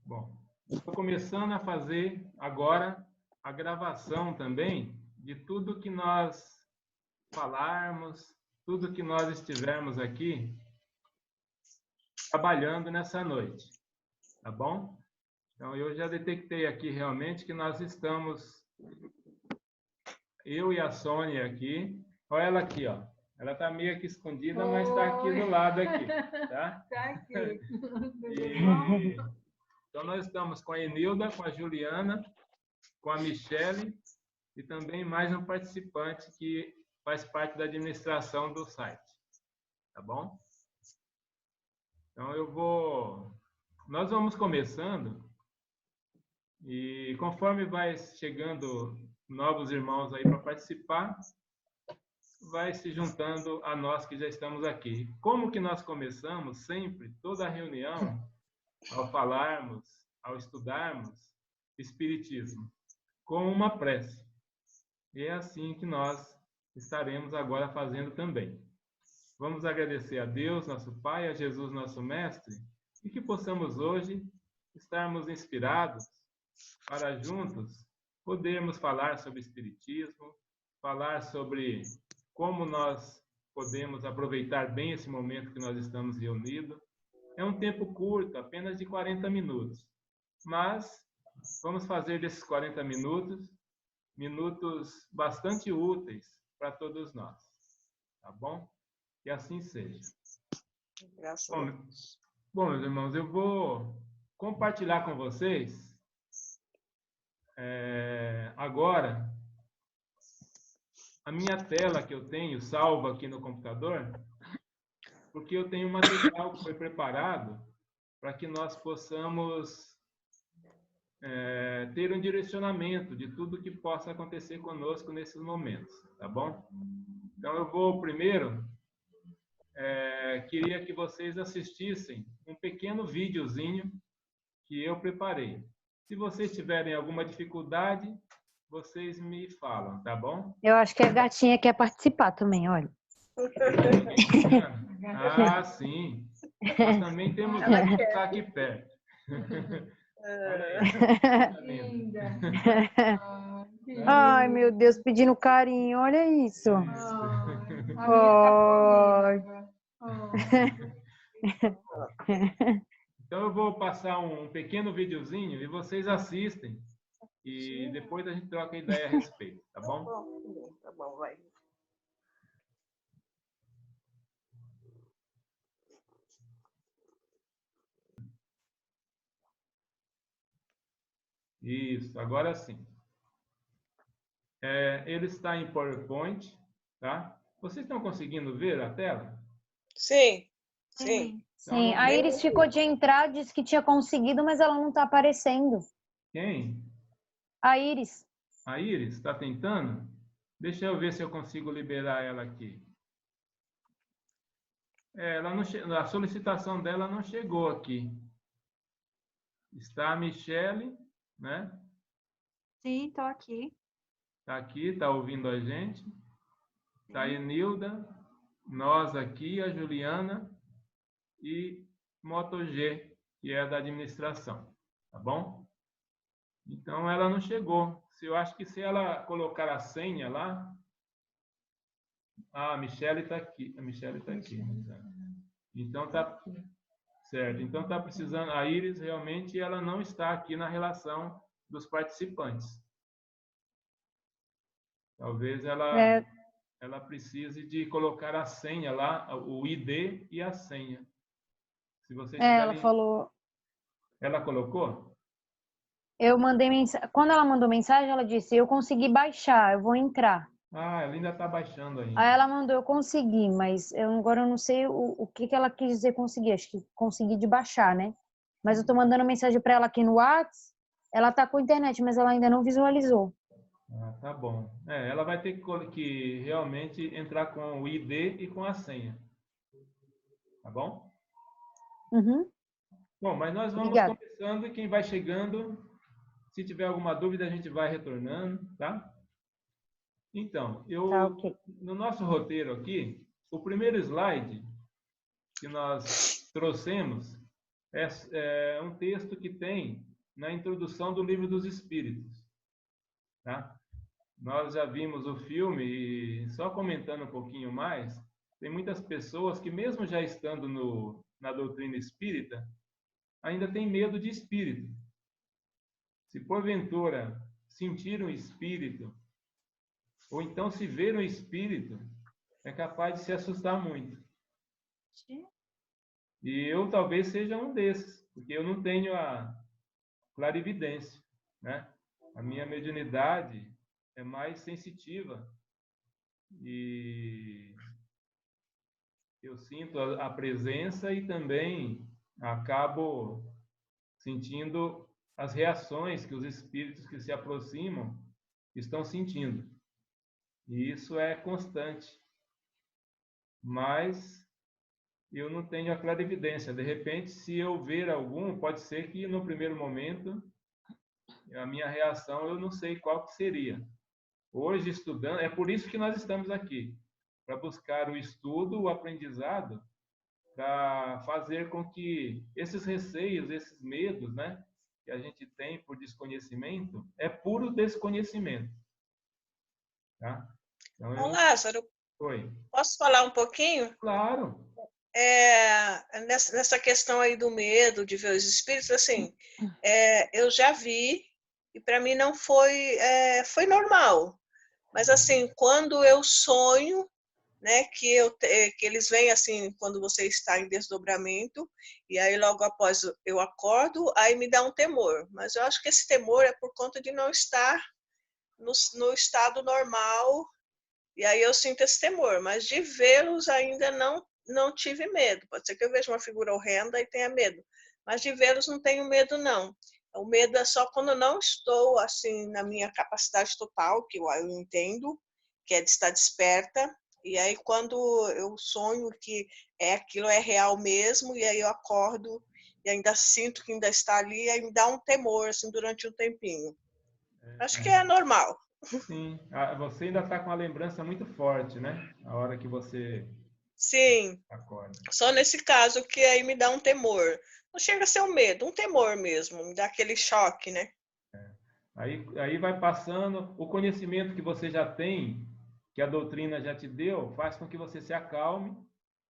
Bom, estou começando a fazer agora a gravação também de tudo que nós falarmos, tudo que nós estivermos aqui trabalhando nessa noite, tá bom? Então, eu já detectei aqui realmente que nós estamos, eu e a Sônia aqui, olha ela aqui, ó. Ela está meio que escondida, mas está aqui do lado aqui, tá? Está aqui. Então, nós estamos com a Enilda, com a Juliana, com a Michele e também mais um participante que faz parte da administração do site, tá bom? Então, nós vamos começando e conforme vai chegando novos irmãos aí para participar, vai se juntando a nós que já estamos aqui. Como que nós começamos sempre, toda a reunião, ao falarmos, ao estudarmos Espiritismo, com uma prece. E é assim que nós estaremos agora fazendo também. Vamos agradecer a Deus, nosso Pai, a Jesus, nosso Mestre, e que possamos hoje estarmos inspirados para juntos podermos falar sobre Espiritismo, falar sobre como nós podemos aproveitar bem esse momento que nós estamos reunidos. É um tempo curto, apenas de 40 minutos, mas vamos fazer desses 40 minutos bastante úteis para todos nós, tá bom? Que assim seja. Graças a Deus. Bom, meus irmãos, eu vou compartilhar com vocês agora a minha tela que eu tenho salva aqui no computador, porque eu tenho um material que foi preparado para que nós possamos ter um direcionamento de tudo que possa acontecer conosco nesses momentos, tá bom? Então, eu vou primeiro, queria que vocês assistissem um pequeno videozinho que eu preparei. Se vocês tiverem alguma dificuldade, vocês me falam, tá bom? Eu acho que a gatinha quer participar também, olha. Ah, sim. Nós também temos que estar aqui perto. Linda. Ai, meu Deus, pedindo carinho, olha isso. Então eu vou passar um pequeno videozinho e vocês assistem e depois a gente troca ideia a respeito, tá bom? Tá bom, vai. Isso, agora sim. Ele está em PowerPoint, tá? Vocês estão conseguindo ver a tela? Sim, sim. Sim, a Iris ficou de entrar, disse que tinha conseguido, mas ela não está aparecendo. Quem? A Iris. A Iris está tentando? Deixa eu ver se eu consigo liberar ela aqui. Ela não a solicitação dela não chegou aqui. Está a Michele, né? Sim, estou aqui. Está aqui, está ouvindo a gente. Está a Enilda, nós aqui, a Juliana e Moto G, que é da administração, tá bom? Então, ela não chegou. Eu acho que se ela colocar a senha lá... Ah, a Michele está aqui. A Michele está aqui. Então, tá certo. Então, está precisando... A Iris, realmente, ela não está aqui na relação dos participantes. Talvez ela precise de colocar a senha lá, o ID e a senha. Se vocês Ela falou... Ela colocou? Eu mandei mensagem. Quando ela mandou mensagem, ela disse: eu consegui baixar, eu vou entrar. Ah, ela ainda está baixando ainda. Aí ela mandou: eu consegui, mas agora eu não sei o que ela quis dizer conseguir. Acho que consegui de baixar, né? Mas eu tô mandando mensagem para ela aqui no WhatsApp. Ela tá com internet, mas ela ainda não visualizou. Ah, tá bom. Ela vai ter que realmente entrar com o ID e com a senha. Tá bom? Uhum. Bom, mas nós vamos começando e quem vai chegando, se tiver alguma dúvida, a gente vai retornando, tá? Então, no nosso roteiro aqui, o primeiro slide que nós trouxemos é um texto que tem na introdução do Livro dos Espíritos. Tá? Nós já vimos o filme e, só comentando um pouquinho mais, tem muitas pessoas que, mesmo já estando na doutrina espírita, ainda tem medo de espírito. Se porventura sentir um espírito, ou então se ver um espírito, é capaz de se assustar muito. E eu talvez seja um desses, porque eu não tenho a clarividência, né? A minha mediunidade é mais sensitiva e eu sinto a presença e também acabo sentindo as reações que os espíritos que se aproximam estão sentindo. E isso é constante. Mas eu não tenho a clarividência. De repente, se eu ver algum, pode ser que no primeiro momento a minha reação eu não sei qual que seria. Hoje, estudando, é por isso que nós estamos aqui, para buscar o estudo, o aprendizado, para fazer com que esses receios, esses medos, né, que a gente tem por desconhecimento, é puro desconhecimento. Tá? Então, Ô, Lázaro, Oi. Posso falar um pouquinho? Claro. Nessa questão aí do medo de ver os espíritos, assim, eu já vi e para mim não foi normal. Mas assim, quando eu sonho, né, que eles vêm assim, quando você está em desdobramento, e aí logo após eu acordo, aí me dá um temor. Mas eu acho que esse temor é por conta de não estar no estado normal, e aí eu sinto esse temor. Mas de vê-los ainda não tive medo. Pode ser que eu veja uma figura horrenda e tenha medo, mas de vê-los não tenho medo, não. O medo é só quando eu não estou assim na minha capacidade total, que eu entendo, que é de estar desperta, e aí quando eu sonho que aquilo é real mesmo, e aí eu acordo e ainda sinto que ainda está ali, aí me dá um temor assim, durante um tempinho. Acho que é normal. Sim, você ainda está com uma lembrança muito forte, né? A hora que você Sim, acorda. só nesse caso que aí me dá um temor. Não chega a ser um medo, um temor mesmo, me dá aquele choque, né? Aí vai passando, o conhecimento que você já tem, que a doutrina já te deu, faz com que você se acalme,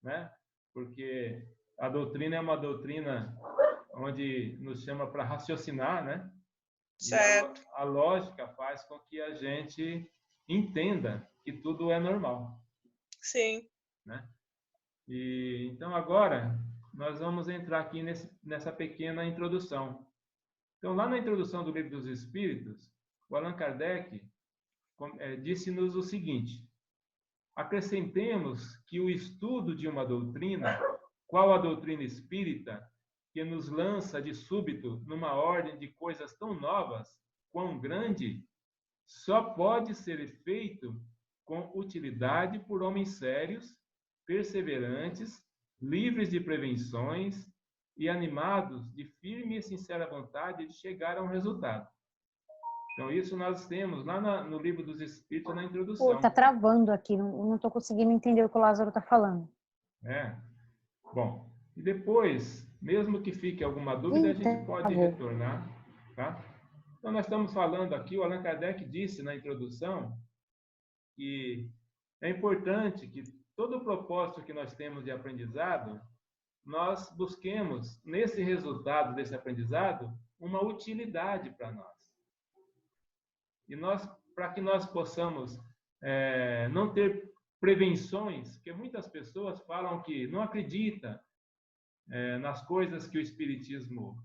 né? Porque a doutrina é uma doutrina onde nos chama para raciocinar, né? Certo. E a lógica faz com que a gente entenda que tudo é normal. Sim. Né? E então agora nós vamos entrar aqui nessa pequena introdução. Então, lá na introdução do Livro dos Espíritos, o Allan Kardec disse-nos o seguinte: acrescentemos que o estudo de uma doutrina, qual a doutrina espírita, que nos lança de súbito numa ordem de coisas tão novas, quão grande, só pode ser feito com utilidade por homens sérios, perseverantes, livres de prevenções e animados de firme e sincera vontade de chegar a um resultado. Então, isso nós temos lá no Livro dos Espíritos, na introdução. Pô, tá travando aqui, não estou conseguindo entender o que o Lázaro está falando. Bom, e depois, mesmo que fique alguma dúvida, a gente pode retornar, tá? Então, nós estamos falando aqui, o Allan Kardec disse na introdução que é importante que todo o propósito que nós temos de aprendizado, nós busquemos, nesse resultado desse aprendizado, uma utilidade para nós. E para que nós possamos não ter prevenções, porque muitas pessoas falam que não acreditam nas coisas que o Espiritismo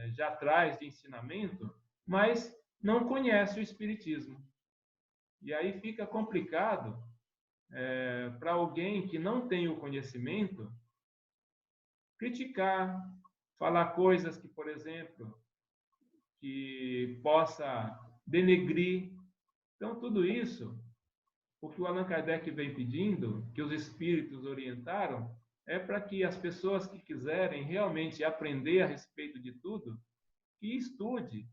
já traz de ensinamento, mas não conhece o Espiritismo. E aí fica complicado para alguém que não tem o conhecimento criticar, falar coisas que, por exemplo, que possa denegrir. Então, tudo isso, o que o Allan Kardec vem pedindo, que os espíritos orientaram, é para que as pessoas que quiserem realmente aprender a respeito de tudo, que estude,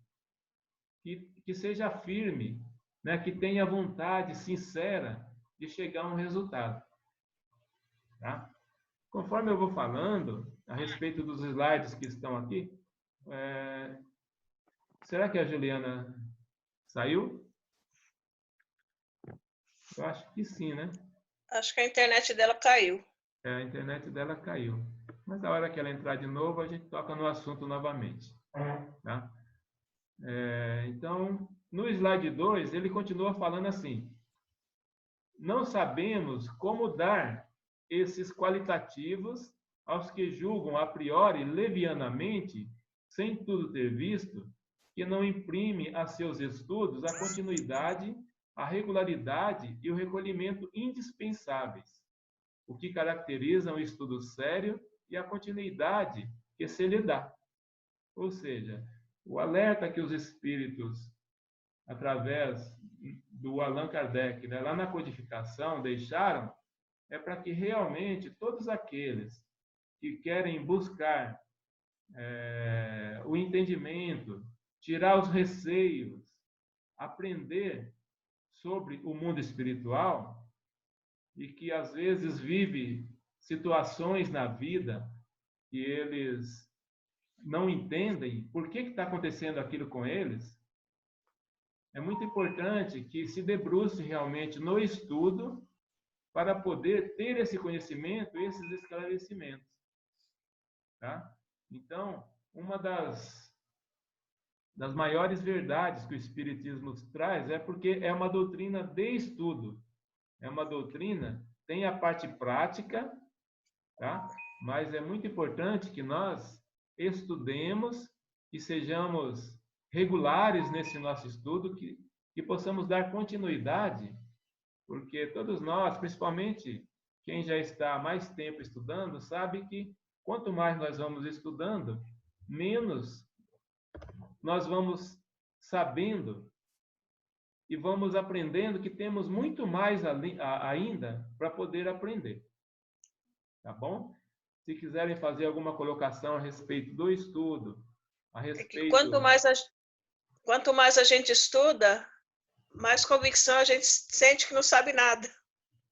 que seja firme, né? Que tenha vontade sincera de chegar a um resultado. Tá? Conforme eu vou falando, a respeito dos slides que estão aqui. Será que a Juliana saiu? Eu acho que sim, né? Acho que a internet dela caiu. A internet dela caiu. Mas na hora que ela entrar de novo, a gente toca no assunto novamente. Tá? Então, no slide 2, ele continua falando assim: não sabemos como dar esses qualitativos aos que julgam a priori levianamente, sem tudo ter visto, que não imprime a seus estudos a continuidade, a regularidade e o recolhimento indispensáveis, o que caracteriza um estudo sério e a continuidade que se lhe dá. Ou seja, o alerta que os espíritos, através do Allan Kardec, né, lá na codificação, deixaram, é para que realmente todos aqueles que querem buscar o entendimento, tirar os receios, aprender sobre o mundo espiritual, e que às vezes vive situações na vida que eles não entendem por que está acontecendo aquilo com eles, é muito importante que se debruce realmente no estudo para poder ter esse conhecimento, esses esclarecimentos. Tá? Então, uma das maiores verdades que o Espiritismo traz é porque é uma doutrina de estudo. É uma doutrina, tem a parte prática, tá? Mas é muito importante que nós estudemos e sejamos regulares nesse nosso estudo, que possamos dar continuidade, porque todos nós, principalmente quem já está há mais tempo estudando, sabe que quanto mais nós vamos estudando, menos nós vamos sabendo e vamos aprendendo que temos muito mais ainda para poder aprender. Tá bom? Se quiserem fazer alguma colocação a respeito do estudo, a respeito... Quanto mais a gente estuda, mais convicção a gente sente que não sabe nada.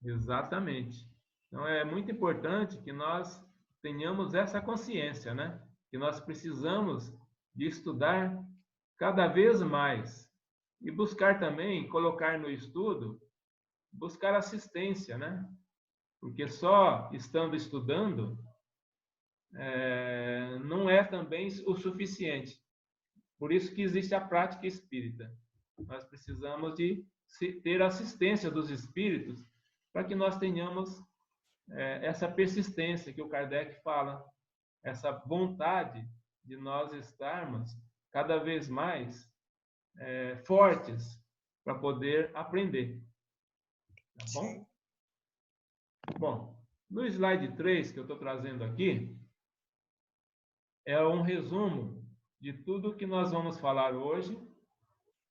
Exatamente. Então, é muito importante que nós tenhamos essa consciência, né? Que nós precisamos de estudar cada vez mais e buscar também, colocar no estudo, buscar assistência, né? Porque só estando estudando não é também o suficiente. Por isso que existe a prática espírita. Nós precisamos de ter assistência dos espíritos para que nós tenhamos essa persistência que o Kardec fala, essa vontade de nós estarmos cada vez mais fortes para poder aprender. Tá bom? Bom, no slide 3 que eu estou trazendo aqui, é um resumo de tudo que nós vamos falar hoje.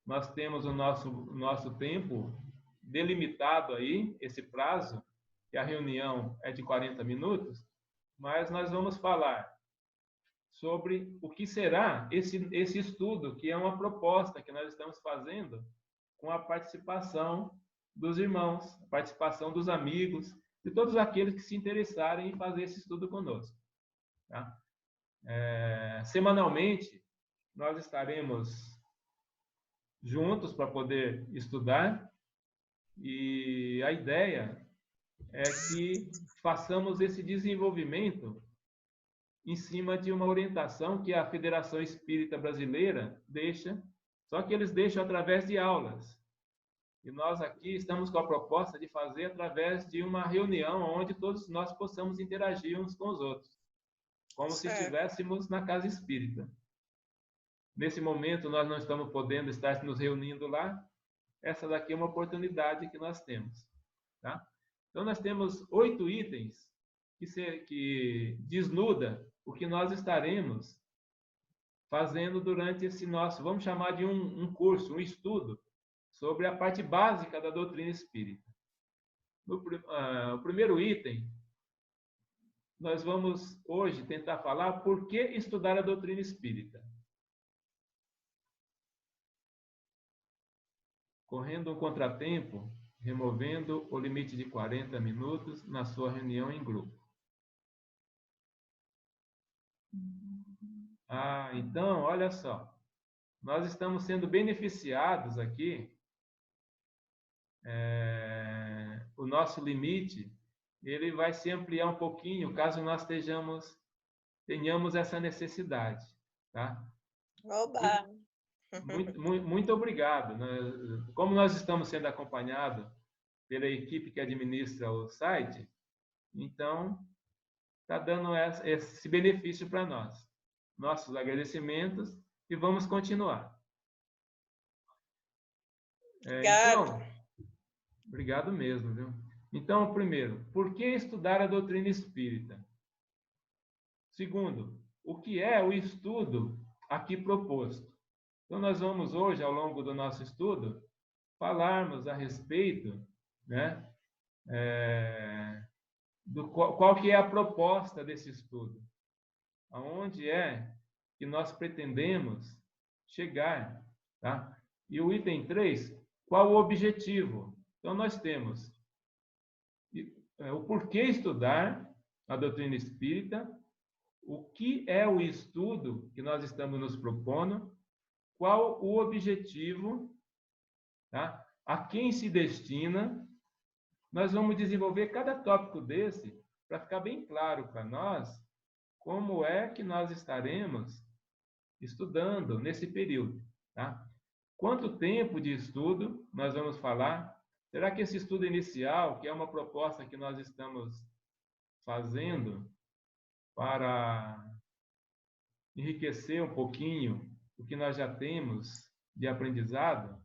Nós temos o nosso tempo delimitado aí, esse prazo, que a reunião é de 40 minutos, mas nós vamos falar sobre o que será esse estudo, que é uma proposta que nós estamos fazendo com a participação dos irmãos, a participação dos amigos, de todos aqueles que se interessarem em fazer esse estudo conosco. Tá? Semanalmente, nós estaremos juntos para poder estudar, e a ideia é que façamos esse desenvolvimento em cima de uma orientação que a Federação Espírita Brasileira deixa, só que eles deixam através de aulas. E nós aqui estamos com a proposta de fazer através de uma reunião onde todos nós possamos interagir uns com os outros, como se estivéssemos na casa espírita. Nesse momento, nós não estamos podendo estar nos reunindo lá. Essa daqui é uma oportunidade que nós temos. Tá? Então, nós temos 8 itens que desnuda o que nós estaremos fazendo durante esse nosso, vamos chamar de um curso, um estudo, sobre a parte básica da doutrina espírita. O primeiro item, nós vamos hoje tentar falar por que estudar a doutrina espírita. Correndo um contratempo, removendo o limite de 40 minutos na sua reunião em grupo. Ah, então, olha só. Nós estamos sendo beneficiados aqui. O nosso limite, ele vai se ampliar um pouquinho, caso nós tenhamos essa necessidade, tá? Oba! Muito obrigado. Como nós estamos sendo acompanhados pela equipe que administra o site, então está dando esse benefício para nós. Nossos agradecimentos e vamos continuar. Então, obrigado mesmo, viu? Então, primeiro, por que estudar a doutrina espírita? Segundo, o que é o estudo aqui proposto? Então, nós vamos hoje, ao longo do nosso estudo, falarmos a respeito, né, qual que é a proposta desse estudo, aonde é que nós pretendemos chegar, tá? E o item 3, qual o objetivo? Então, nós temos o porquê estudar a doutrina espírita, o que é o estudo que nós estamos nos propondo, qual o objetivo, tá? A quem se destina. Nós vamos desenvolver cada tópico desse para ficar bem claro para nós como é que nós estaremos estudando nesse período, tá? Quanto tempo de estudo nós vamos falar? Será que esse estudo inicial, que é uma proposta que nós estamos fazendo para enriquecer um pouquinho o que nós já temos de aprendizado?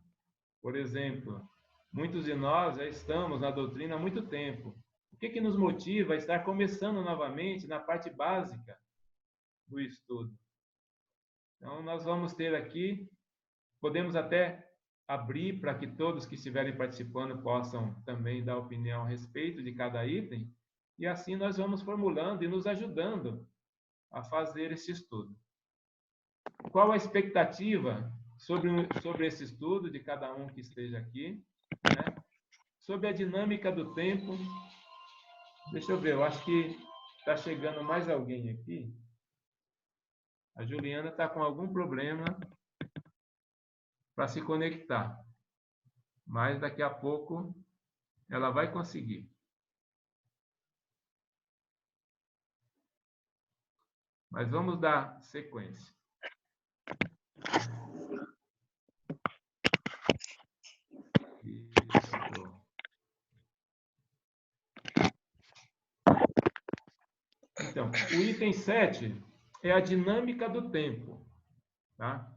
Por exemplo, muitos de nós já estamos na doutrina há muito tempo. O que nos motiva a estar começando novamente na parte básica do estudo? Então, nós vamos ter aqui, podemos até abrir para que todos que estiverem participando possam também dar opinião a respeito de cada item, e assim nós vamos formulando e nos ajudando a fazer esse estudo. Qual a expectativa sobre esse estudo de cada um que esteja aqui, né? Sobre a dinâmica do tempo. Deixa eu ver, eu acho que está chegando mais alguém aqui. A Juliana está com algum problema para se conectar, mas daqui a pouco ela vai conseguir. Mas vamos dar sequência. Então, o item 7 é a dinâmica do tempo, tá?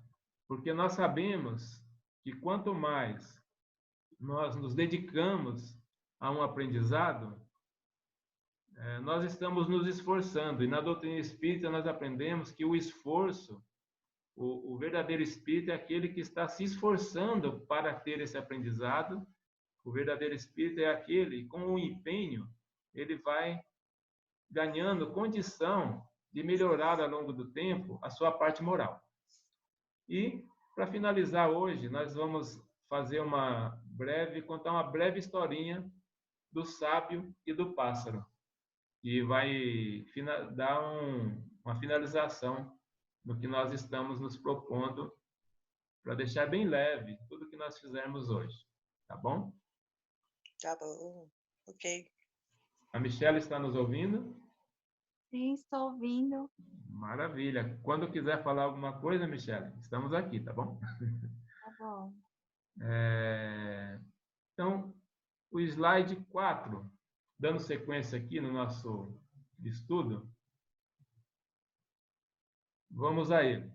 Porque nós sabemos que quanto mais nós nos dedicamos a um aprendizado, nós estamos nos esforçando. E na doutrina espírita nós aprendemos que o esforço, o verdadeiro espírito é aquele que está se esforçando para ter esse aprendizado. O verdadeiro espírito é aquele, com o empenho, ele vai ganhando condição de melhorar ao longo do tempo a sua parte moral. E, para finalizar hoje, nós vamos contar uma breve historinha do sábio e do pássaro, que vai dar uma finalização no que nós estamos nos propondo, para deixar bem leve tudo que nós fizermos hoje. Tá bom? Tá bom. Ok. A Michelle está nos ouvindo? Sim, estou ouvindo. Maravilha. Quando quiser falar alguma coisa, Michelle, estamos aqui, tá bom? Tá bom. Então, o slide 4, dando sequência aqui no nosso estudo, vamos a ele.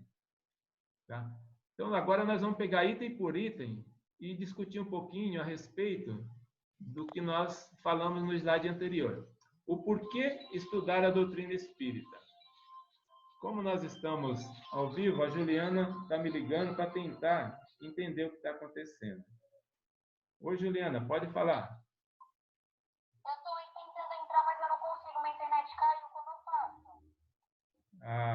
Tá? Então, agora nós vamos pegar item por item e discutir um pouquinho a respeito do que nós falamos no slide anterior. O porquê estudar a doutrina espírita. Como nós estamos ao vivo, a Juliana está me ligando para tentar entender o que está acontecendo. Oi, Juliana, pode falar. Eu estou tentando entrar, mas eu não consigo. Minha internet caiu, como eu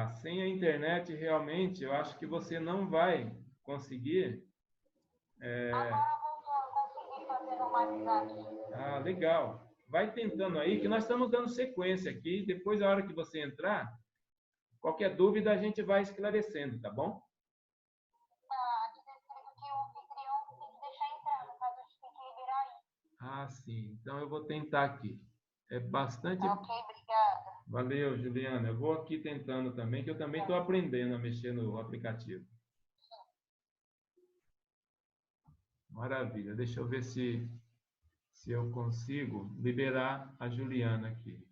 faço? Sem a internet, realmente, eu acho que você não vai conseguir. Agora eu vou conseguir fazer no WhatsApp. Legal. Vai tentando aí, que nós estamos dando sequência aqui. Depois, a hora que você entrar, Qualquer dúvida a gente vai esclarecendo, tá bom? Tá, diz escrito que o anfitrião tem que deixar entrar, no caso a gente tem que liberar aí. Ah, sim. Então eu vou tentar aqui. É bastante... Tá, ok, obrigada. Valeu, Juliana. Eu vou aqui tentando também, que eu também estou aprendendo a mexer no aplicativo. Maravilha. Deixa eu ver se eu consigo liberar a Juliana aqui.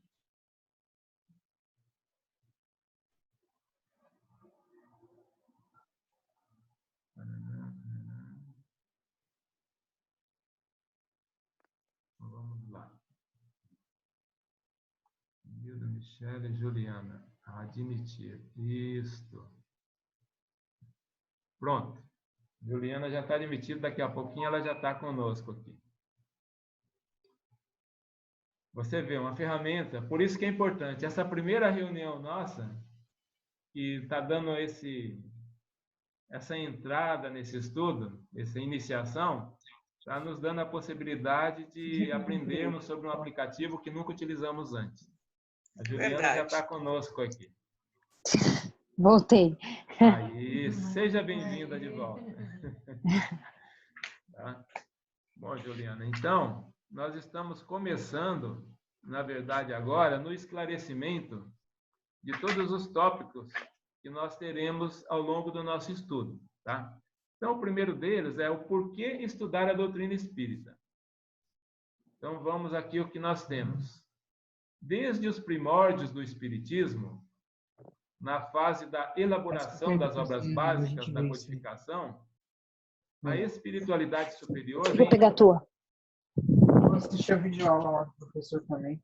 Vamos lá. Nilda, Michele e Juliana. Admitir. Isto. Pronto. Juliana já está admitida. Daqui a pouquinho ela já está conosco aqui. Você vê, uma ferramenta. Por isso que é importante. Essa primeira reunião nossa, que está dando essa entrada nesse estudo, essa iniciação, está nos dando a possibilidade de aprendermos sobre um aplicativo que nunca utilizamos antes. A Juliana já está conosco aqui. Voltei. Aí, seja bem-vinda de volta. Tá? Bom, Juliana, então, nós estamos começando, na verdade agora, no esclarecimento de todos os tópicos que nós teremos ao longo do nosso estudo, tá? Então, o primeiro deles é o porquê estudar a doutrina espírita. Então, vamos aqui o que nós temos. Desde os primórdios do espiritismo, na fase da elaboração das obras básicas da codificação, a espiritualidade superior... Vou pegar a tua. Eu assisti a videoaula lá do professor também.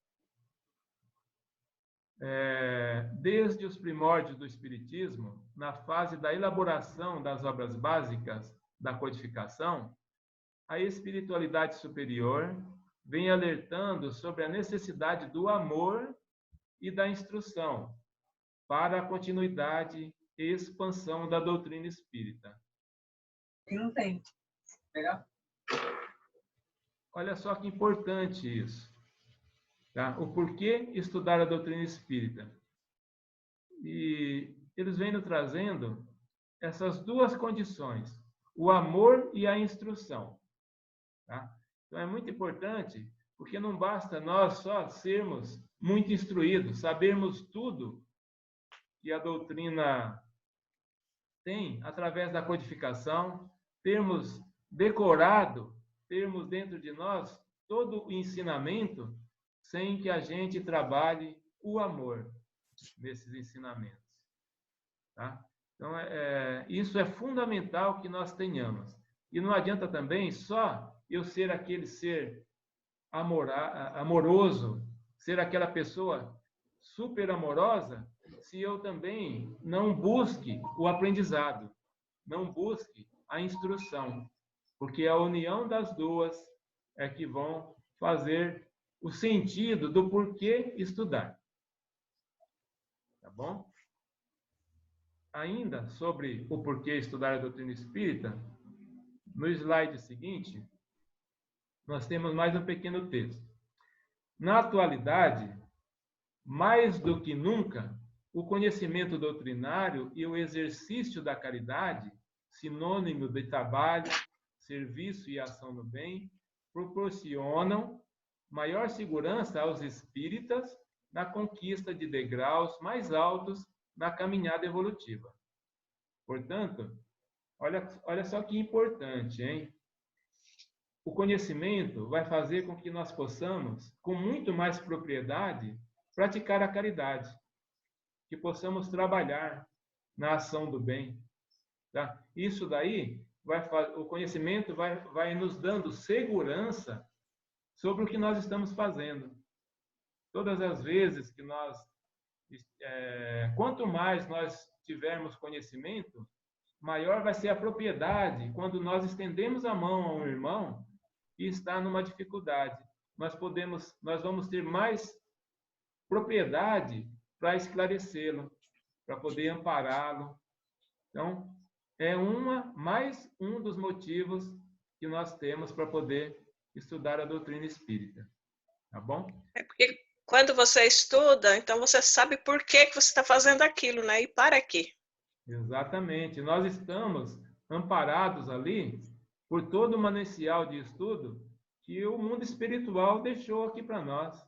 Desde os primórdios do espiritismo, na fase da elaboração das obras básicas da codificação, a espiritualidade superior vem alertando sobre a necessidade do amor e da instrução para a continuidade e expansão da doutrina espírita. E não tem. Pegar? Olha só que importante isso. Tá? O porquê estudar a doutrina espírita. E eles vêm nos trazendo essas duas condições, o amor e a instrução. Tá? Então é muito importante, porque não basta nós só sermos muito instruídos, sabermos tudo que a doutrina tem através da codificação, termos decorado, termos dentro de nós todo o ensinamento, sem que a gente trabalhe o amor nesses ensinamentos. Tá? Então, isso é fundamental que nós tenhamos. E não adianta também só eu ser aquele ser amoroso, ser aquela pessoa super amorosa, se eu também não busque o aprendizado, não busque a instrução, porque a união das duas é que vão fazer o sentido do porquê estudar. Tá bom? Ainda sobre o porquê estudar a doutrina espírita, no slide seguinte, nós temos mais um pequeno texto. Na atualidade, mais do que nunca, o conhecimento doutrinário e o exercício da caridade, sinônimo de trabalho, serviço e ação no bem, proporcionam maior segurança aos espíritas na conquista de degraus mais altos na caminhada evolutiva. Portanto, olha só que importante, hein? O conhecimento vai fazer com que nós possamos, com muito mais propriedade, praticar a caridade, que possamos trabalhar na ação do bem. Tá? Isso daí, o conhecimento vai nos dando segurança sobre o que nós estamos fazendo. Todas as vezes que nós... quanto mais nós tivermos conhecimento, maior vai ser a propriedade quando nós estendemos a mão a um irmão que está numa dificuldade. Nós vamos ter mais propriedade para esclarecê-lo, para poder ampará-lo. Então, é mais um dos motivos que nós temos para poder estudar a doutrina espírita. Tá bom? É porque Quando você estuda, então você sabe por que que você está fazendo aquilo, né? E para quê. Exatamente. Nós estamos amparados ali por todo o manancial de estudo que o mundo espiritual deixou aqui para nós.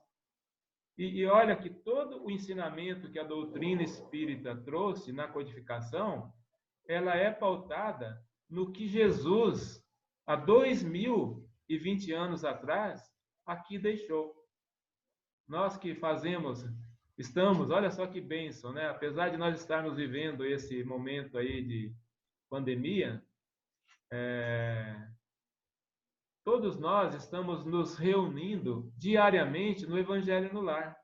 E olha que todo o ensinamento que a doutrina espírita trouxe na codificação, ela é pautada no que Jesus, há 2020 anos atrás, aqui deixou. Nós que estamos, olha só que bênção, né? Apesar de nós estarmos vivendo esse momento aí de pandemia, todos nós estamos nos reunindo diariamente no Evangelho no Lar,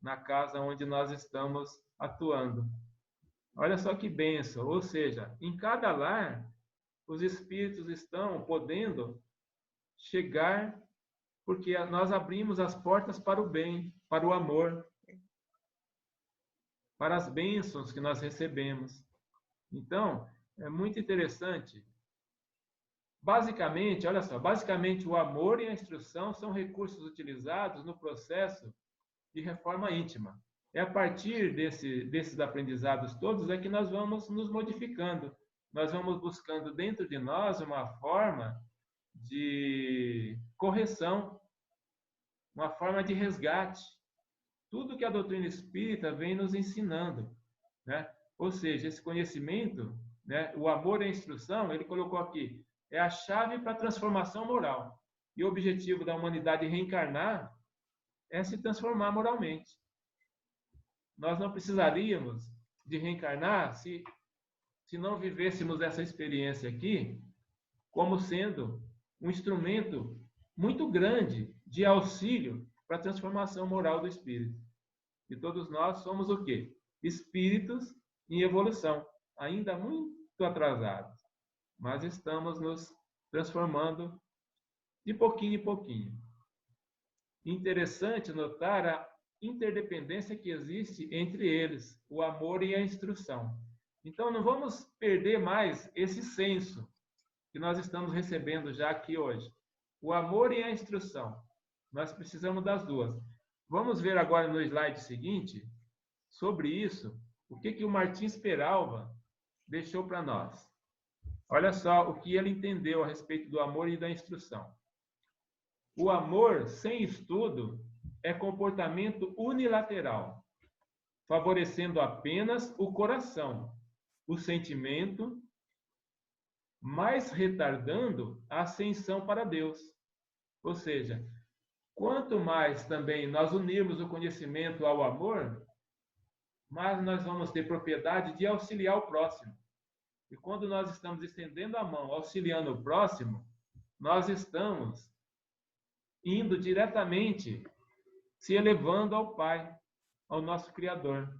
na casa onde nós estamos atuando. Olha só que bênção, ou seja, em cada lar, os espíritos estão podendo chegar, porque nós abrimos as portas para o bem, para o amor, para as bênçãos que nós recebemos. Então, é muito interessante. Basicamente, olha só, basicamente o amor e a instrução são recursos utilizados no processo de reforma íntima. É a partir desses aprendizados todos é que nós vamos nos modificando. Nós vamos buscando dentro de nós uma forma de correção, uma forma de resgate. Tudo que a doutrina espírita vem nos ensinando, né? Ou seja, esse conhecimento, né, o amor e a instrução, ele colocou aqui, é a chave para a transformação moral. E o objetivo da humanidade reencarnar é se transformar moralmente. Nós não precisaríamos de reencarnar se não vivêssemos essa experiência aqui como sendo um instrumento muito grande de auxílio para a transformação moral do espírito. E todos nós somos o quê? Espíritos em evolução, ainda muito atrasados, mas estamos nos transformando de pouquinho em pouquinho. Interessante notar a interdependência que existe entre eles, o amor e a instrução. Então, não vamos perder mais esse senso que nós estamos recebendo já aqui hoje. O amor e a instrução. Nós precisamos das duas. Vamos ver agora no slide seguinte, sobre isso, o que o Martins Peralva deixou para nós. Olha só o que ele entendeu a respeito do amor e da instrução. O amor sem estudo é comportamento unilateral, favorecendo apenas o coração, o sentimento, mas retardando a ascensão para Deus. Ou seja, quanto mais também nós unirmos o conhecimento ao amor, mais nós vamos ter propriedade de auxiliar o próximo. E quando nós estamos estendendo a mão, auxiliando o próximo, nós estamos indo diretamente, se elevando ao Pai, ao nosso Criador.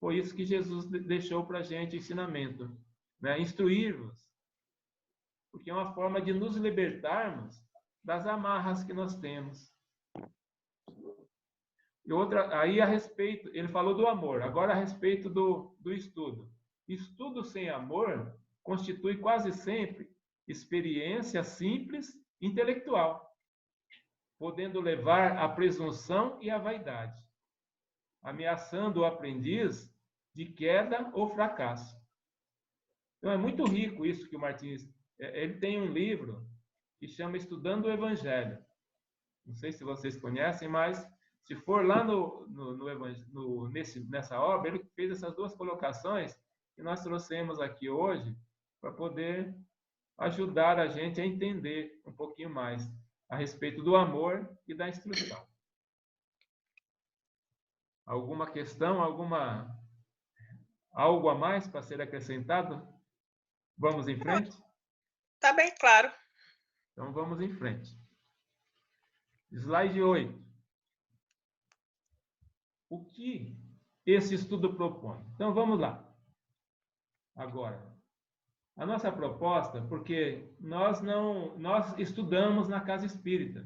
Foi isso que Jesus deixou para a gente, ensinamento, né? Instruir-vos, porque é uma forma de nos libertarmos das amarras que nós temos. E outra, aí a respeito, ele falou do amor, agora a respeito do estudo. Estudo sem amor constitui quase sempre experiência simples, intelectual, podendo levar à presunção e à vaidade, ameaçando o aprendiz de queda ou fracasso. Então é muito rico isso que o Martins... Ele tem um livro que chama Estudando o Evangelho. Não sei se vocês conhecem, mas se for lá nessa obra, ele fez essas duas colocações que nós trouxemos aqui hoje para poder ajudar a gente a entender um pouquinho mais a respeito do amor e da instrução. Alguma questão, algo a mais para ser acrescentado? Vamos em frente? Tá bem claro. Então vamos em frente. Slide 8. O que esse estudo propõe? Então vamos lá. Agora, a nossa proposta, porque nós estudamos na Casa Espírita.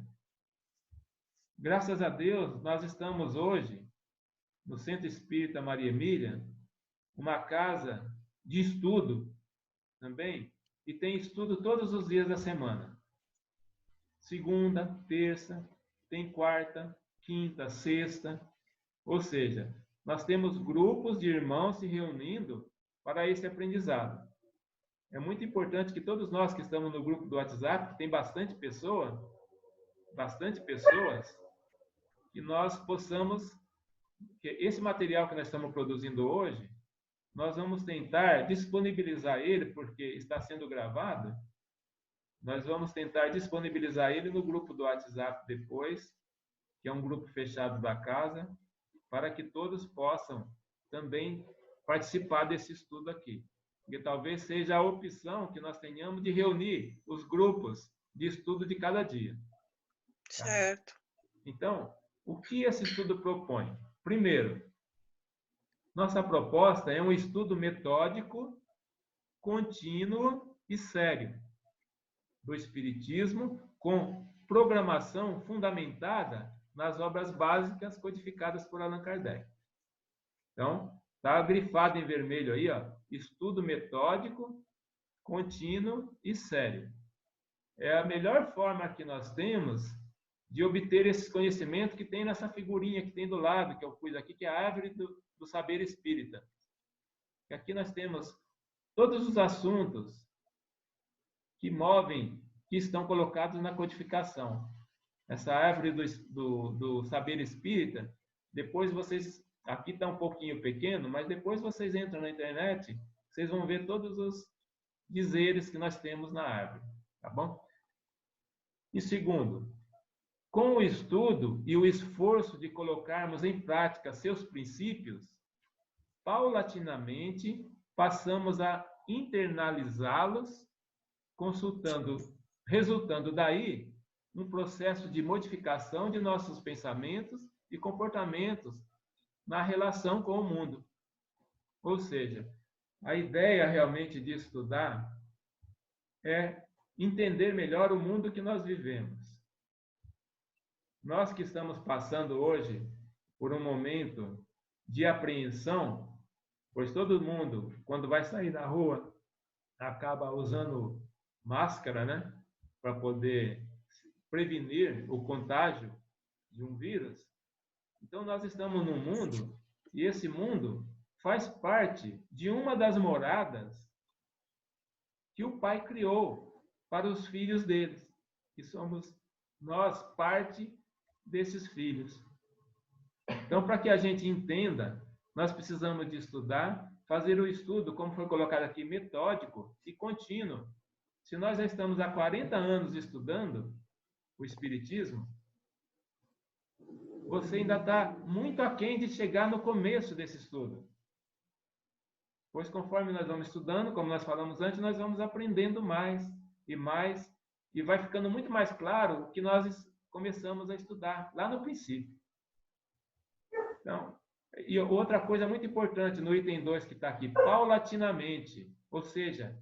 Graças a Deus, nós estamos hoje no Centro Espírita Maria Emília, uma casa de estudo também, e tem estudo todos os dias da semana. Segunda, terça, tem quarta, quinta, sexta. Ou seja, nós temos grupos de irmãos se reunindo para esse aprendizado. É muito importante que todos nós que estamos no grupo do WhatsApp, que tem bastante pessoas, que nós possamos, que esse material que nós estamos produzindo hoje, nós vamos tentar disponibilizar ele, porque está sendo gravado, nós vamos tentar disponibilizar ele no grupo do WhatsApp depois, que é um grupo fechado da casa, para que todos possam também participar desse estudo aqui. Porque talvez seja a opção que nós tenhamos de reunir os grupos de estudo de cada dia. Tá? Certo. Então, o que esse estudo propõe? Primeiro, nossa proposta é um estudo metódico, contínuo e sério do Espiritismo, com programação fundamentada nas obras básicas codificadas por Allan Kardec. Então, está grifado em vermelho aí, ó, estudo metódico, contínuo e sério. É a melhor forma que nós temos de obter esses conhecimentos que tem nessa figurinha que tem do lado, que eu pus aqui, que é a árvore do saber espírita. E aqui nós temos todos os assuntos que movem, que estão colocados na codificação. Essa árvore do saber espírita, depois vocês, aqui está um pouquinho pequeno, mas depois vocês entram na internet, vocês vão ver todos os dizeres que nós temos na árvore, tá bom? E segundo, com o estudo e o esforço de colocarmos em prática seus princípios, paulatinamente passamos a internalizá-los, resultando daí um processo de modificação de nossos pensamentos e comportamentos na relação com o mundo. Ou seja, a ideia realmente de estudar é entender melhor o mundo que nós vivemos. Nós que estamos passando hoje por um momento de apreensão, pois todo mundo, quando vai sair da rua, acaba usando máscara, né, para poder prevenir o contágio de um vírus. Então, nós estamos num mundo, e esse mundo faz parte de uma das moradas que o Pai criou para os filhos deles, que somos nós parte desses filhos. Então, para que a gente entenda, nós precisamos de estudar, fazer o estudo, como foi colocado aqui, metódico e contínuo. Se nós já estamos há 40 anos estudando o Espiritismo, você ainda está muito aquém de chegar no começo desse estudo. Pois conforme nós vamos estudando, como nós falamos antes, nós vamos aprendendo mais, e vai ficando muito mais claro o que nós começamos a estudar lá no princípio. Então, e outra coisa muito importante no item 2 que está aqui, paulatinamente, ou seja,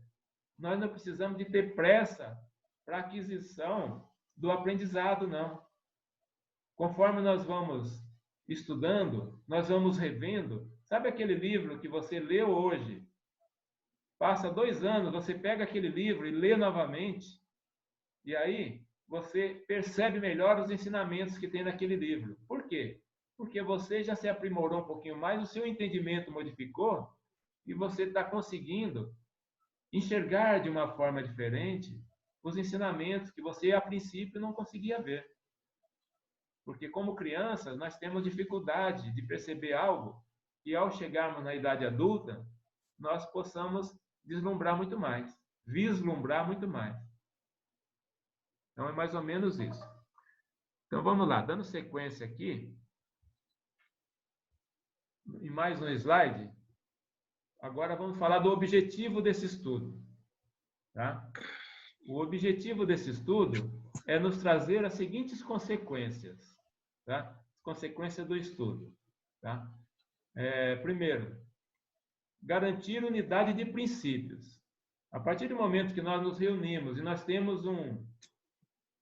nós não precisamos de ter pressa para a aquisição do aprendizado, não. Conforme nós vamos estudando, nós vamos revendo. Sabe aquele livro que você leu hoje? Passa 2 anos, você pega aquele livro e lê novamente, e aí você percebe melhor os ensinamentos que tem naquele livro. Por quê? Porque você já se aprimorou um pouquinho mais, o seu entendimento modificou, e você está conseguindo enxergar de uma forma diferente os ensinamentos que você, a princípio, não conseguia ver. Porque, como crianças, nós temos dificuldade de perceber algo e, ao chegarmos na idade adulta, nós possamos vislumbrar muito mais. Então, é mais ou menos isso. Então, vamos lá. Dando sequência aqui, em mais um slide, agora vamos falar do objetivo desse estudo. Tá? O objetivo desse estudo é nos trazer as seguintes consequências. Tá? Consequência do estudo. Tá? Primeiro, garantir unidade de princípios. A partir do momento que nós nos reunimos e nós temos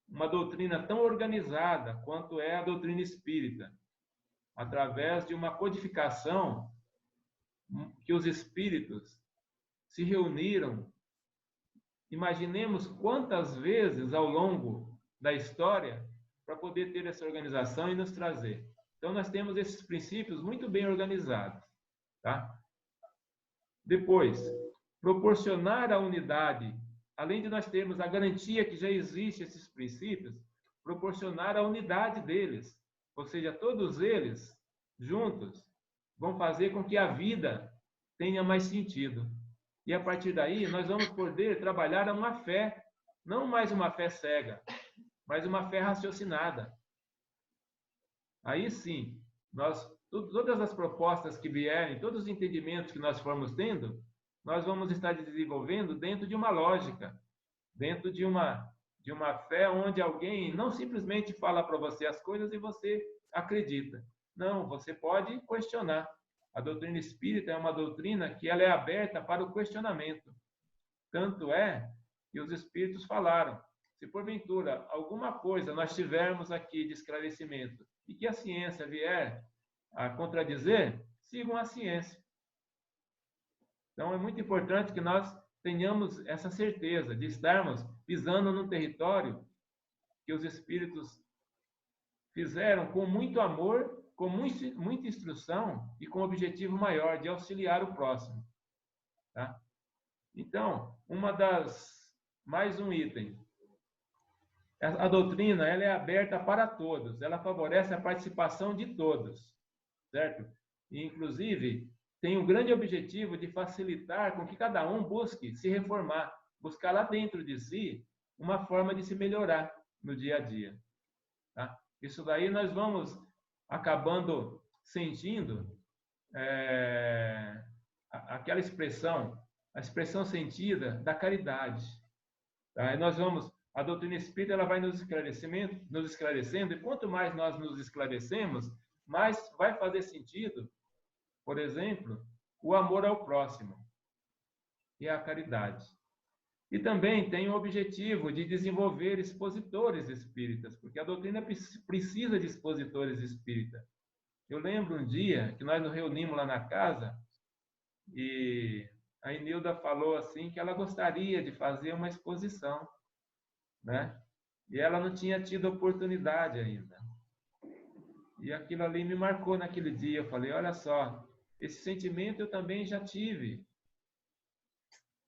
uma doutrina tão organizada quanto é a doutrina espírita, através de uma codificação que os espíritos se reuniram. Imaginemos quantas vezes ao longo da história para poder ter essa organização e nos trazer. Então, nós temos esses princípios muito bem organizados. Tá? Depois, proporcionar a unidade, além de nós termos a garantia que já existe esses princípios, proporcionar a unidade deles. Ou seja, todos eles, juntos, vão fazer com que a vida tenha mais sentido. E a partir daí, nós vamos poder trabalhar uma fé, não mais uma fé cega, mas uma fé raciocinada. Aí sim, todas as propostas que vierem, todos os entendimentos que nós formos tendo, nós vamos estar desenvolvendo dentro de uma lógica, dentro de uma fé onde alguém não simplesmente fala para você as coisas e você acredita. Não, você pode questionar. A doutrina espírita é uma doutrina que ela é aberta para o questionamento. Tanto é que os espíritos falaram, se porventura alguma coisa nós tivermos aqui de esclarecimento e que a ciência vier a contradizer, sigam a ciência. Então, é muito importante que nós tenhamos essa certeza de estarmos pisando num território que os espíritos fizeram com muito amor, com muita instrução e com o objetivo maior de auxiliar o próximo. Tá? Então, mais um item. A doutrina ela é aberta para todos, ela favorece a participação de todos, certo? E, inclusive, tem um grande objetivo de facilitar com que cada um busque se reformar, buscar lá dentro de si uma forma de se melhorar no dia a dia. Tá? Isso daí nós vamos acabando sentindo aquela expressão, a expressão sentida da caridade. Tá? E nós vamos, a doutrina espírita ela vai nos esclarecendo, e quanto mais nós nos esclarecemos, mais vai fazer sentido, por exemplo, o amor ao próximo e a caridade. E também tem o objetivo de desenvolver expositores espíritas, porque a doutrina precisa de expositores espíritas. Eu lembro um dia que nós nos reunimos lá na casa e a Inilda falou assim que ela gostaria de fazer uma exposição, né? E ela não tinha tido oportunidade ainda. E aquilo ali me marcou naquele dia. Eu falei, olha só, esse sentimento eu também já tive.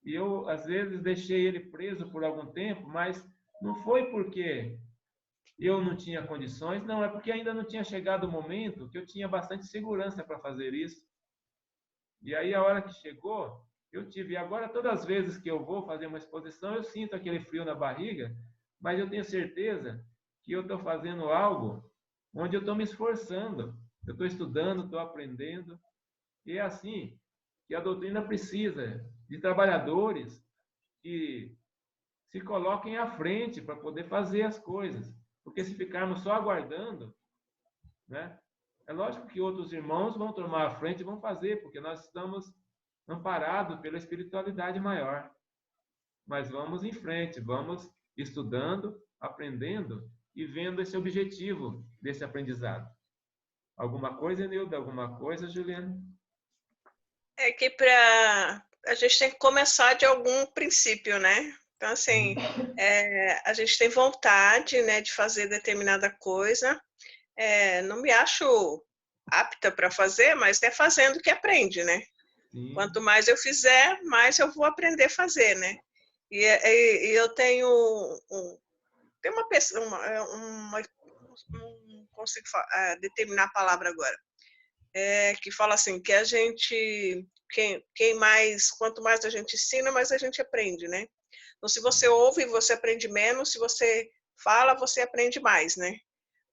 E eu, às vezes, deixei ele preso por algum tempo, mas não foi porque eu não tinha condições, não, é porque ainda não tinha chegado o momento que eu tinha bastante segurança para fazer isso. E aí, a hora que chegou, eu tive. E agora, todas as vezes que eu vou fazer uma exposição, eu sinto aquele frio na barriga, mas eu tenho certeza que eu estou fazendo algo onde eu estou me esforçando. Eu estou estudando, estou aprendendo. E é assim que a doutrina precisa de trabalhadores que se coloquem à frente para poder fazer as coisas. Porque se ficarmos só aguardando, né, é lógico que outros irmãos vão tomar a frente e vão fazer, porque nós estamos amparados pela espiritualidade maior. Mas vamos em frente, vamos estudando, aprendendo e vendo esse objetivo desse aprendizado. Alguma coisa, Nilda? Alguma coisa, Juliana? É que a gente tem que começar de algum princípio, né? Então, assim, a gente tem vontade, né, de fazer determinada coisa. Não me acho apta para fazer, mas é fazendo que aprende, né? Sim. Quanto mais eu fizer, mais eu vou aprender a fazer, né? E eu tenho uma pessoa, não consigo determinar a palavra agora, que fala assim, que a gente, quanto mais a gente ensina, mais a gente aprende, né? Então, se você ouve, você aprende menos, se você fala, você aprende mais, né?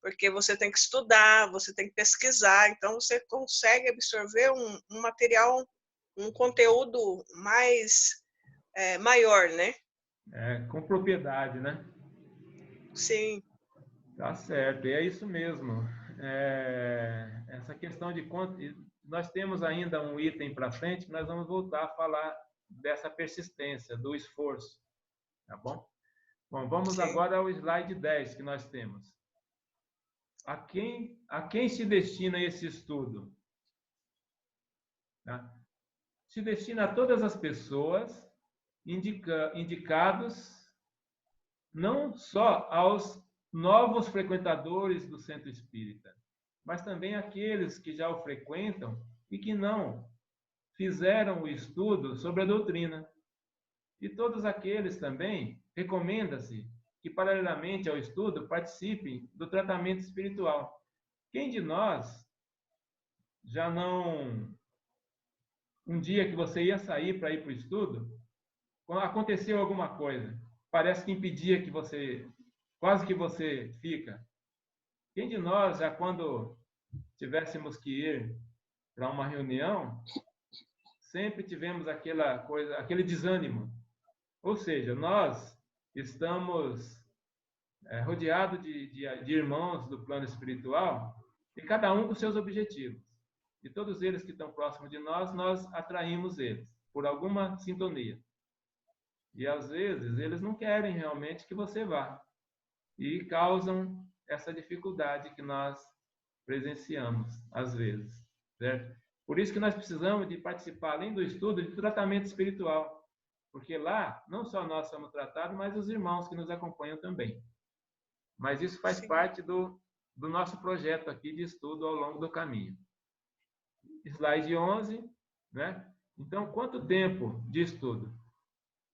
Porque você tem que estudar, você tem que pesquisar, então você consegue absorver um material, um conteúdo maior, né? Com propriedade, né? Sim. Tá certo, e é isso mesmo. Essa questão de quanto... Nós temos ainda um item para frente que nós vamos voltar a falar dessa persistência, do esforço. Tá bom? Bom, vamos Sim. agora ao slide 10 que nós temos. A quem se destina esse estudo? Tá? Se destina a todas as pessoas, indicados não só aos novos frequentadores do centro espírita, mas também aqueles que já o frequentam e que não fizeram o estudo sobre a doutrina. E todos aqueles também, recomenda-se que, paralelamente ao estudo, participem do tratamento espiritual. Quem de nós já não... Um dia que você ia sair para ir para o estudo, quando aconteceu alguma coisa, parece que impedia que você... Quase que você fica. Quem de nós, já quando tivéssemos que ir para uma reunião, sempre tivemos aquela coisa, aquele desânimo? Ou seja, nós estamos rodeados de irmãos do plano espiritual, e cada um com seus objetivos. E todos eles que estão próximos de nós, nós atraímos eles, por alguma sintonia. E às vezes eles não querem realmente que você vá. E causam essa dificuldade que nós presenciamos, às vezes. Certo? Por isso que nós precisamos de participar, além do estudo, de tratamento espiritual. Porque lá, não só nós somos tratados, mas os irmãos que nos acompanham também. Mas isso faz parte do nosso projeto aqui de estudo ao longo do caminho. Slide 11, né? Então, quanto tempo de estudo?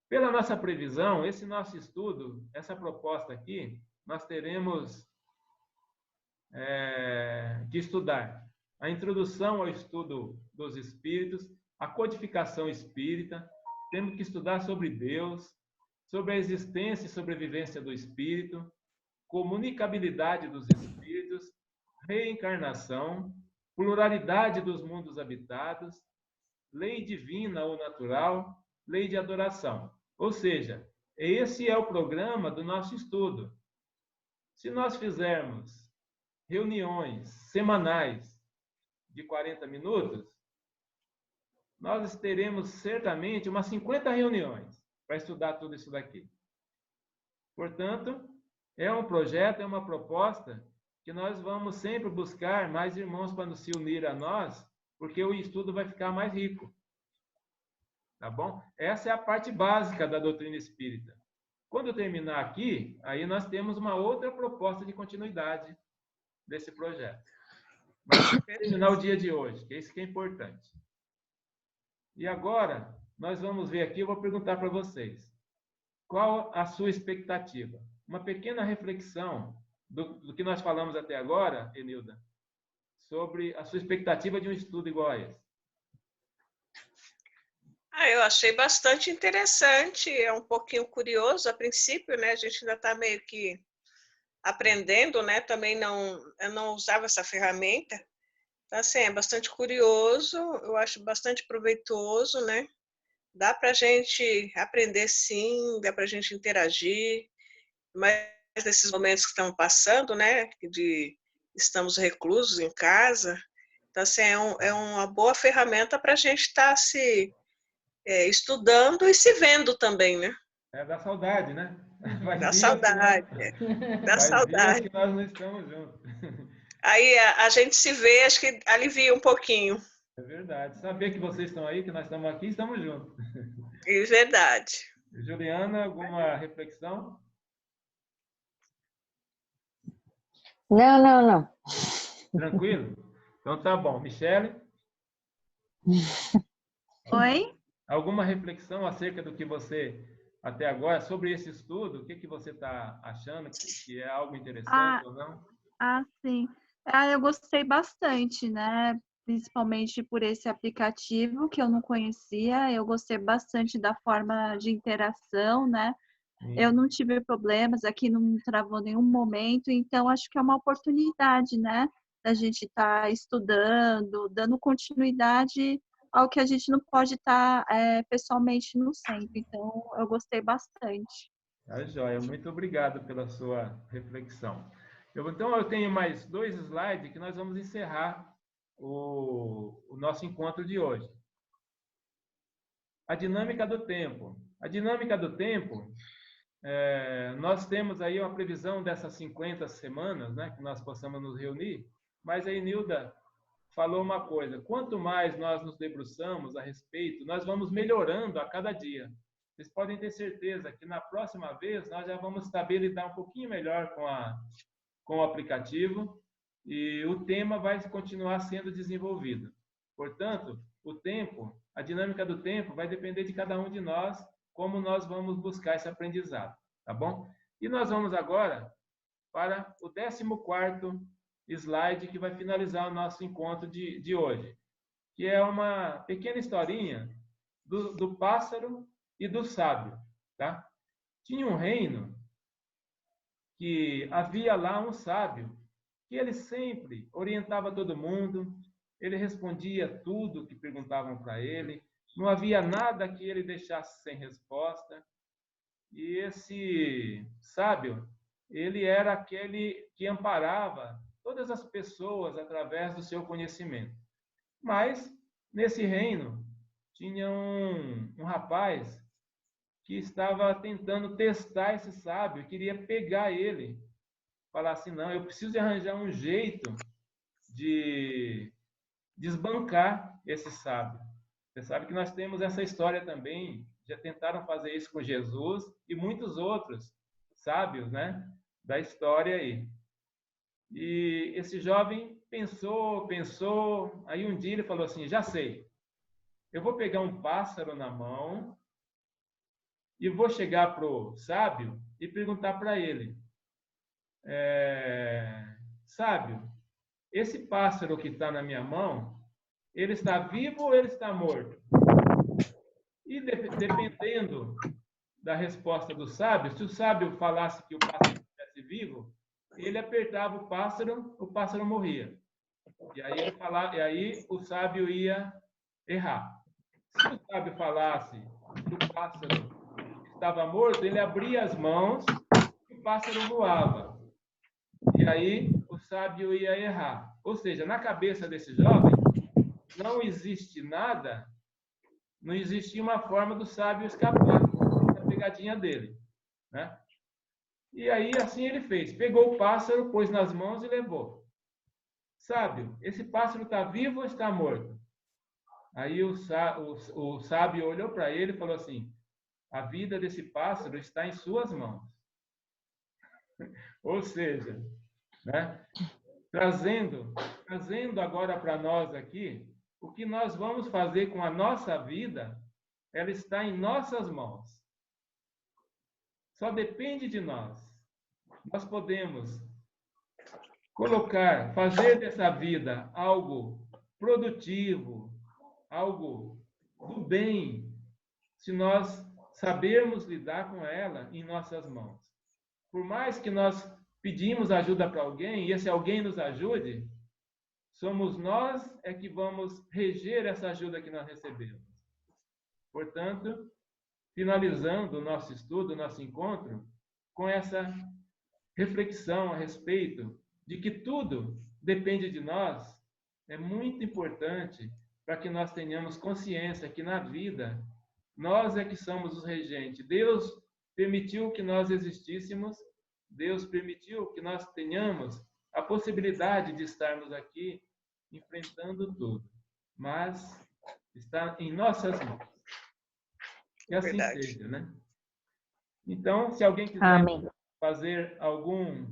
Pela nossa previsão, esse nosso estudo, essa proposta aqui, nós teremos que estudar a introdução ao estudo dos espíritos, a codificação espírita, temos que estudar sobre Deus, sobre a existência e sobrevivência do espírito, comunicabilidade dos espíritos, reencarnação, pluralidade dos mundos habitados, lei divina ou natural, lei de adoração. Ou seja, esse é o programa do nosso estudo. Se nós fizermos reuniões semanais de 40 minutos, nós teremos certamente umas 50 reuniões para estudar tudo isso daqui. Portanto, é um projeto, é uma proposta que nós vamos sempre buscar mais irmãos para se unir a nós, porque o estudo vai ficar mais rico. Tá bom? Essa é a parte básica da doutrina espírita. Quando eu terminar aqui, aí nós temos uma outra proposta de continuidade desse projeto. Mas vamos terminar o dia de hoje, que é isso que é importante. E agora, nós vamos ver aqui, eu vou perguntar para vocês. Qual a sua expectativa? Uma pequena reflexão do que nós falamos até agora, Enilda, sobre a sua expectativa de um estudo igual a esse. Eu achei bastante interessante, é um pouquinho curioso a princípio, né? A gente ainda está meio que aprendendo, né? Também eu não usava essa ferramenta. Então, assim, é bastante curioso, eu acho bastante proveitoso, né? Dá para a gente aprender sim, dá para a gente interagir, mas nesses momentos que estamos passando, né? Estamos reclusos em casa, então, assim, é uma boa ferramenta para a gente estar se estudando e se vendo também, né? Dá saudade, né? Dá saudade. Dá saudade. Que nós não estamos juntos. Aí a gente se vê, acho que alivia um pouquinho. É verdade. Saber que vocês estão aí, que nós estamos aqui, estamos juntos. É verdade. Juliana, alguma reflexão? Não. Tranquilo? Então tá bom. Michele? Oi? Alguma reflexão acerca do que você, até agora, sobre esse estudo? O que você está achando que é algo interessante ou não? Sim. Eu gostei bastante, né? Principalmente por esse aplicativo que eu não conhecia. Eu gostei bastante da forma de interação, né? Sim. Eu não tive problemas, aqui não travou nenhum momento, então acho que é uma oportunidade, né? Da gente estar estudando, dando continuidade ao que a gente não pode estar pessoalmente no centro. Então, eu gostei bastante. Joia, muito obrigado pela sua reflexão. Então, eu tenho mais 2 slides que nós vamos encerrar o nosso encontro de hoje. A dinâmica do tempo. A dinâmica do tempo, nós temos aí uma previsão dessas 50 semanas, né, que nós possamos nos reunir, mas a Enilda falou uma coisa: quanto mais nós nos debruçamos a respeito, nós vamos melhorando a cada dia. vocês podem ter certeza que na próxima vez nós já vamos saber lidar um pouquinho melhor com o aplicativo e o tema vai continuar sendo desenvolvido. Portanto, a dinâmica do tempo vai depender de cada um de nós, como nós vamos buscar esse aprendizado, tá bom? E nós vamos agora para o 14º slide que vai finalizar o nosso encontro de hoje, que é uma pequena historinha do pássaro e do sábio, tá? Tinha um reino que havia lá um sábio que ele sempre orientava todo mundo, ele respondia tudo que perguntavam para ele, não havia nada que ele deixasse sem resposta. E esse sábio, ele era aquele que amparava todas as pessoas através do seu conhecimento. Mas, nesse reino, tinha um rapaz que estava tentando testar esse sábio, queria pegar ele, falar assim, não, eu preciso arranjar um jeito de desbancar esse sábio. Você sabe que nós temos essa história também, já tentaram fazer isso com Jesus e muitos outros sábios, né, da história aí. E esse jovem pensou, aí um dia ele falou assim, já sei, eu vou pegar um pássaro na mão e vou chegar para o sábio e perguntar para ele, sábio, esse pássaro que está na minha mão, ele está vivo ou ele está morto? E dependendo da resposta do sábio, se o sábio falasse que o pássaro estivesse vivo, ele apertava o pássaro morria. E aí o sábio ia errar. Se o sábio falasse que o pássaro estava morto, ele abria as mãos e o pássaro voava. E aí o sábio ia errar. Ou seja, na cabeça desse jovem, não existe nada, não existia uma forma do sábio escapar da pegadinha dele, né? E aí, assim ele fez. Pegou o pássaro, pôs nas mãos e levou. Sábio, esse pássaro está vivo ou está morto? Aí o sábio olhou para ele e falou assim, a vida desse pássaro está em suas mãos. Ou seja, né? Trazendo agora para nós aqui, o que nós vamos fazer com a nossa vida, ela está em nossas mãos. Só depende de nós. Nós podemos fazer dessa vida algo produtivo, algo do bem, se nós sabermos lidar com ela em nossas mãos. Por mais que nós pedimos ajuda para alguém e esse alguém nos ajude, somos nós que vamos reger essa ajuda que nós recebemos. Portanto, finalizando o nosso estudo, o nosso encontro, com essa reflexão a respeito de que tudo depende de nós, é muito importante para que nós tenhamos consciência que na vida, nós é que somos os regentes. Deus permitiu que nós existíssemos, Deus permitiu que nós tenhamos a possibilidade de estarmos aqui enfrentando tudo. Mas está em nossas mãos. Que assim seja, né? Então, se alguém quiser Amém. fazer algum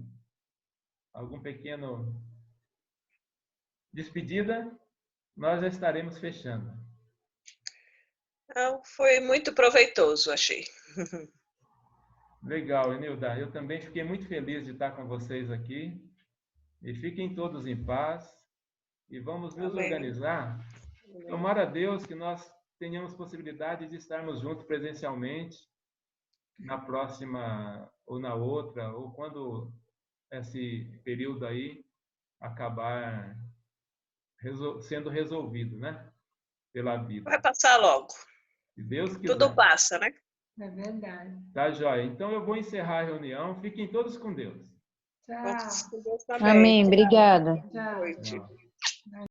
pequeno despedida, nós já estaremos fechando. Foi muito proveitoso, achei. Legal, Enilda. Eu também fiquei muito feliz de estar com vocês aqui. E fiquem todos em paz. E vamos nos organizar. Tomara a Deus que nós tenhamos possibilidade de estarmos juntos presencialmente na próxima ou na outra, ou quando esse período aí acabar sendo resolvido, né? Pela vida. Vai passar logo. Se Deus quiser. Tudo passa, né? É verdade. Tá, joia. Então eu vou encerrar a reunião. Fiquem todos com Deus. Tchau. Com Deus também. Amém. Obrigada. Tchau. Boa noite. Tchau.